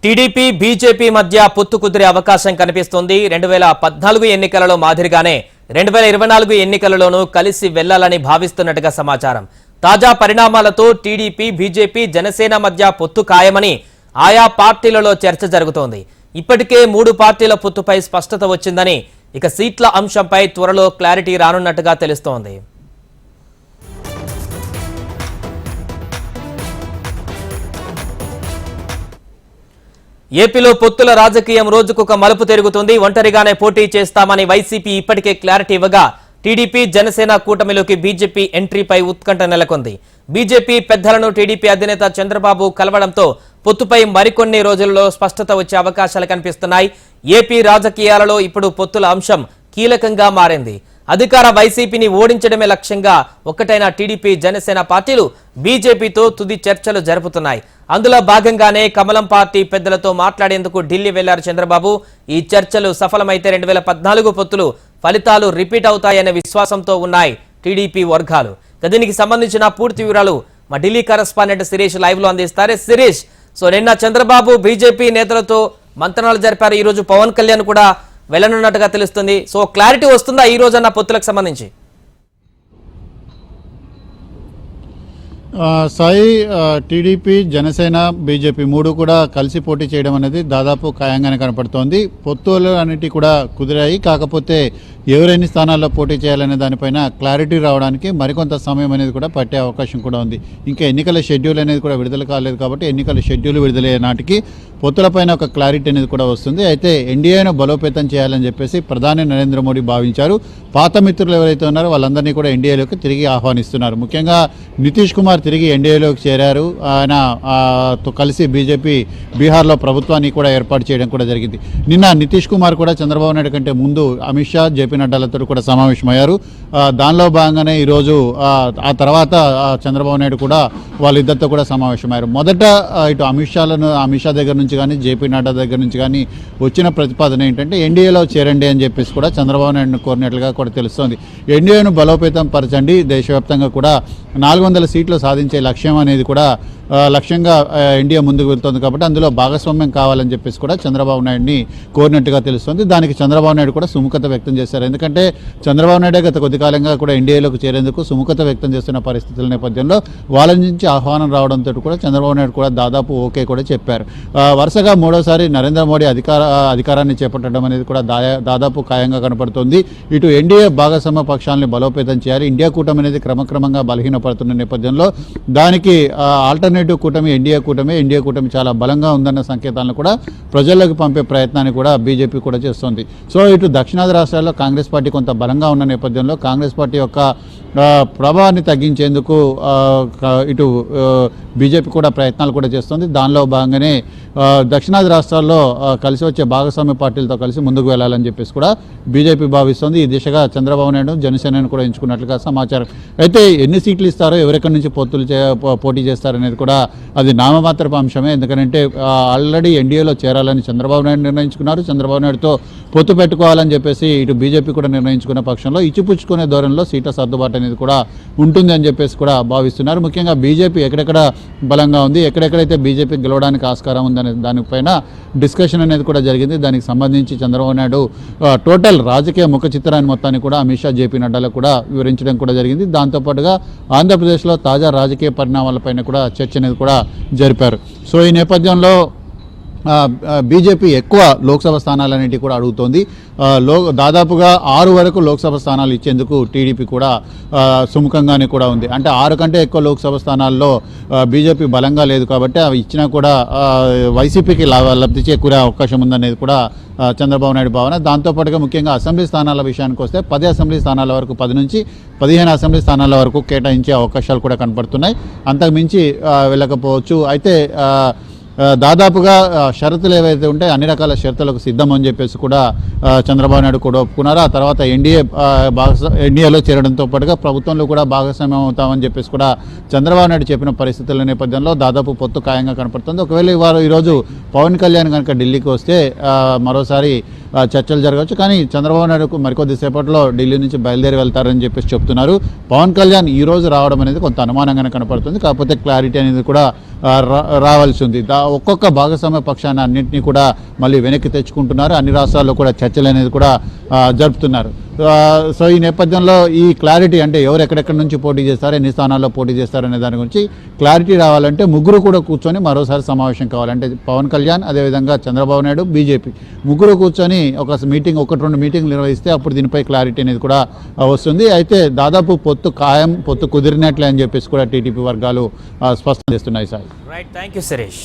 TDP BJP మధ్య పొత్తు కుదిరే అవకాశం కనిపిస్తుంది. 2014 ఎన్నికలలో మాదిరిగానే 2024 ఎన్నికలలోనూ కలిసి వెళ్లాలని భావిస్తున్నట్టుగా సమాచారం. తాజా పరిణామాలతో టీడీపీ బీజేపీ జనసేన మధ్య పొత్తు ఖాయమని ఆయా పార్టీలలో చర్చ జరుగుతోంది. ఇప్పటికే 3 పార్టీల పొత్తుపై స్పష్టత వచ్చిందని, ఇక సీట్ల అంశంపై త్వరలో క్లారిటీ రానున్నట్టుగా తెలుస్తోంది. ఏపీలో పొత్తుల రాజకీయం రోజుకొక మలుపు తిరుగుతుంది. ఒంటరిగానే పోటీ చేస్తామని వైసీపీ ఇప్పటికే క్లారిటీ ఇవ్వగా, టీడీపీ జనసేన కూటమిలోకి బీజేపీ ఎంట్రీపై ఉత్కంఠ నెలకొంది. బీజేపీ పెద్దలను టీడీపీ అధినేత చంద్రబాబు కలవడంతో పొత్తుపై మరికొన్ని రోజుల్లో స్పష్టత వచ్చే అవకాశాలు కనిపిస్తున్నాయి. ఏపీ రాజకీయాలలో ఇప్పుడు పొత్తుల అంశం కీలకంగా మారింది. అధికార వైసీపీని ఓడించడమే లక్ష్యంగా ఒక్కటైన టీడీపీ జనసేన పార్టీలు బీజేపీతో తుది చర్చలు జరుపుతున్నాయి. అందులో భాగంగానే కమలం పార్టీ పెద్దలతో మాట్లాడేందుకు ఢిల్లీ వెళ్లారు చంద్రబాబు. ఈ చర్చలు సఫలమైతే 2014 పొత్తులు ఫలితాలు రిపీట్ అవుతాయనే విశ్వాసంతో ఉన్నాయి టీడీపీ వర్గాలు. దీనికి సంబంధించిన పూర్తి వివరాలు మా ఢిల్లీ కరెస్పాండెంట్ శిరీష్ లైవ్ లో అందిస్తారు. శిరీష్, నిన్న చంద్రబాబు బీజేపీ నేతలతో మంతనాలు జరిపారు. ఈ రోజు పవన్ కళ్యాణ్ కూడా వెళ్ళనున్నట్టుగా తెలుస్తుంది. క్లారిటీ వస్తుందా ఈ రోజన్న పొత్తులకు సంబంధించి? సాయి, టీడీపీ జనసేన బీజేపీ 3 కూడా కలిసి పోటీ చేయడం అనేది దాదాపు ఖాయంగానే కనపడుతోంది. పొత్తులు అన్నిటి కూడా కుదిరాయి. కాకపోతే ఎవరెన్ని స్థానాల్లో పోటీ చేయాలనే దానిపైన క్లారిటీ రావడానికి మరికొంత సమయం అనేది కూడా పట్టే అవకాశం కూడా ఉంది. ఇంకా ఎన్నికల షెడ్యూల్ అనేది కూడా విడుదల కాలేదు కాబట్టి ఎన్నికల షెడ్యూల్ విడుదలయ్యే నాటికి పొత్తులపైన ఒక క్లారిటీ అనేది కూడా వస్తుంది. అయితే ఎన్డీఏను బలోపేతం చేయాలని చెప్పేసి ప్రధాని నరేంద్ర మోడీ భావించారు. పాత మిత్రులు ఎవరైతే ఉన్నారో వాళ్ళందరినీ కూడా ఎన్డీఏలోకి తిరిగి ఆహ్వానిస్తున్నారు. ముఖ్యంగా నితీష్ కుమార్ తిరిగి ఎన్డీఏలోకి చేరారు. ఆయనతో కలిసి బీజేపీ బీహార్లో ప్రభుత్వాన్ని కూడా ఏర్పాటు చేయడం కూడా జరిగింది. నిన్న నితీష్ కుమార్ కూడా చంద్రబాబు నాయుడు కంటే ముందు అమిత్ షా, జేపీ నడ్డాలతో కూడా సమావేశమయ్యారు. దానిలో భాగంగానే ఈరోజు ఆ తర్వాత చంద్రబాబు నాయుడు కూడా వాళ్ళిద్దరితో కూడా సమావేశమయ్యారు. మొదట ఇటు అమిత్ షా దగ్గర నుంచి కానీ జేపీ నడ్డా దగ్గర నుంచి కానీ వచ్చిన ప్రతిపాదన ఏంటంటే ఎన్డీఏలో చేరండి అని చెప్పేసి కూడా చంద్రబాబు నాయుడును కోరినట్లుగా కూడా తెలుస్తోంది. ఎన్డీఏను బలోపేతం పరచండి, దేశవ్యాప్తంగా కూడా 400 సీట్లు సాధించే లక్ష్యం అనేది కూడా లక్ష్యంగా ఎన్డీఏ ముందుకు వెళ్తుంది కాబట్టి అందులో భాగస్వామ్యం కావాలని చెప్పేసి కూడా చంద్రబాబు నాయుడిని కోరినట్టుగా తెలుస్తుంది. దానికి చంద్రబాబు నాయుడు కూడా సుముఖత వ్యక్తం చేశారు. ఎందుకంటే చంద్రబాబు నాయుడే గత కొద్ది కాలంగా కూడా ఎన్డీఏలోకి చేరేందుకు సుముఖత వ్యక్తం చేస్తున్న పరిస్థితుల నేపథ్యంలో వాళ్ళ నుంచి ఆహ్వానం రావడంతో కూడా చంద్రబాబు నాయుడు కూడా దాదాపు ఓకే కూడా చెప్పారు. వరుసగా 3వసారి నరేంద్ర మోడీ అధికారాన్ని చేపట్టడం అనేది కూడా దాదాపు ఖాయంగా కనపడుతుంది. ఇటు ఎన్డీఏ భాగస్వామ్య పక్షాలని బలోపేతం చేయాలి. ఇండియా కూటమి అనేది క్రమక్రమంగా బలహీనపడుతున్న నేపథ్యంలో దానికి ఆల్టర్నేటివ్ కూటమి ఎన్డీఏ కూటమి చాలా బలంగా ఉందన్న సంకేతాలను కూడా ప్రజల్లోకి పంపే ప్రయత్నాన్ని కూడా బీజేపీ కూడా చేస్తోంది. ఇటు దక్షిణాది రాష్ట్రాల్లో కాంగ్రెస్ పార్టీ కొంత బలంగా ఉన్న నేపథ్యంలో కాంగ్రెస్ పార్టీ యొక్క ప్రభావాన్ని తగ్గించేందుకు ఇటు బీజేపీ కూడా ప్రయత్నాలు కూడా చేస్తుంది. దానిలో భాగంగానే దక్షిణాది రాష్ట్రాల్లో కలిసి వచ్చే భాగస్వామ్య పార్టీలతో కలిసి ముందుకు వెళ్లాలని చెప్పేసి కూడా బీజేపీ భావిస్తుంది. ఈ దిశగా చంద్రబాబు నాయుడు జనసేనను కూడా ఎంచుకున్నట్లుగా సమాచారం. అయితే ఎన్ని సీట్లు ఇస్తారో, ఎవరెక్కడి నుంచి పోటీ చేస్తారనేది కూడా అది నామమాత్రపు అంశమే. ఎందుకంటే ఆల్రెడీ ఎన్డీఏలో చేరాలని చంద్రబాబు నాయుడు నిర్ణయించుకున్నారు. చంద్రబాబు నాయుడుతో పొత్తు పెట్టుకోవాలని చెప్పేసి ఇటు బీజేపీ కూడా నిర్ణయించుకున్న పక్షంలో ఇచ్చిపుచ్చుకునే ధోరణిలో సీట్ల సర్దుబాటు అనేది కూడా ఉంటుంది అని చెప్పేసి కూడా భావిస్తున్నారు. ముఖ్యంగా బీజేపీ ఎక్కడెక్కడ బలంగా ఉంది, ఎక్కడెక్కడైతే బీజేపీ గెలవడానికి ఆస్కారం ఉందనే దానిపైన డిస్కషన్ అనేది కూడా జరిగింది. దానికి సంబంధించి చంద్రబాబు నాయుడు టోటల్ రాజకీయ ముఖ చిత్రాన్ని మొత్తాన్ని కూడా అమిత్ షా, జేపీ నడ్డాలకు కూడా వివరించడం కూడా జరిగింది. దాంతోపాటుగా ఆంధ్రప్రదేశ్లో తాజా రాజకీయ పరిణామాలపైన కూడా చర్చ అనేది కూడా జరిపారు. ఈ నేపథ్యంలో బీజేపీ ఎక్కువ లోక్సభ స్థానాలన్నింటి కూడా అడుగుతోంది. దాదాపుగా 6 వరకు లోక్సభ స్థానాలు ఇచ్చేందుకు టీడీపీ కూడా సుముఖంగానే కూడా ఉంది. అంటే 6 కంటే ఎక్కువ లోక్సభ స్థానాల్లో బీజేపీ బలంగా లేదు కాబట్టి అవి ఇచ్చినా కూడా వైసీపీకి లబ్ధి చేకూరే అవకాశం ఉందనేది కూడా చంద్రబాబు నాయుడు భావన. దాంతోపాటుగా ముఖ్యంగా అసెంబ్లీ స్థానాల విషయానికి వస్తే 10 అసెంబ్లీ స్థానాల వరకు 10 నుంచి 15 అసెంబ్లీ స్థానాల వరకు కేటాయించే అవకాశాలు కూడా కనపడుతున్నాయి. అంతకు మించి వెళ్ళకపోవచ్చు. అయితే దాదాపుగా షరతులు ఏవైతే ఉంటాయో అన్ని రకాల షరతులకు సిద్ధం అని చెప్పేసి కూడా చంద్రబాబు నాయుడు కూడా ఒప్పుకున్నారు. ఆ తర్వాత ఎన్డీఏలో చేరడంతో పాటుగా ప్రభుత్వంలో కూడా భాగస్వామ్యం అవుతామని చెప్పేసి కూడా చంద్రబాబు నాయుడు చెప్పిన పరిస్థితుల నేపథ్యంలో దాదాపు పొత్తు ఖాయంగా కనపడుతుంది. ఒకవేళ ఈరోజు పవన్ కళ్యాణ్ కనుక ఢిల్లీకి వస్తే మరోసారి చర్చలు జరగవచ్చు. కానీ చంద్రబాబు నాయుడుకు మరికొద్ది సేపట్లో ఢిల్లీ నుంచి బయలుదేరి వెళ్తారని చెప్పేసి చెప్తున్నారు. పవన్ కళ్యాణ్ ఈ రోజు రావడం అనేది కొంత అనుమానంగానే కనపడుతుంది. కాకపోతే క్లారిటీ అనేది కూడా రావాల్సి ఉంది. ఒక్కొక్క భాగస్వామ్య పక్షాన్ని అన్నింటినీ కూడా మళ్ళీ వెనక్కి తెచ్చుకుంటున్నారు. అన్ని రాష్ట్రాల్లో కూడా చర్చలు అనేది కూడా జరుపుతున్నారు. సో ఈ నేపథ్యంలో ఈ క్లారిటీ అంటే ఎవరు ఎక్కడెక్కడి నుంచి పోటీ చేస్తారు, ఎన్ని స్థానాల్లో పోటీ చేస్తారు అనే దాని గురించి క్లారిటీ రావాలంటే ముగ్గురు కూడా కూర్చొని మరోసారి సమావేశం కావాలంటే పవన్ కళ్యాణ్, అదేవిధంగా చంద్రబాబు నాయుడు, బీజేపీ ముగ్గురు కూర్చొని ఒక మీటింగ్, 1-2 మీటింగ్లు నిర్వహిస్తే అప్పుడు దీనిపై క్లారిటీ అనేది కూడా వస్తుంది. అయితే దాదాపు పొత్తు కుదిరినట్లే అని చెప్పేసి కూడా టీడీపీ వర్గాలు స్పష్టం చేస్తున్నాయి. Sir, right, thank you Suresh.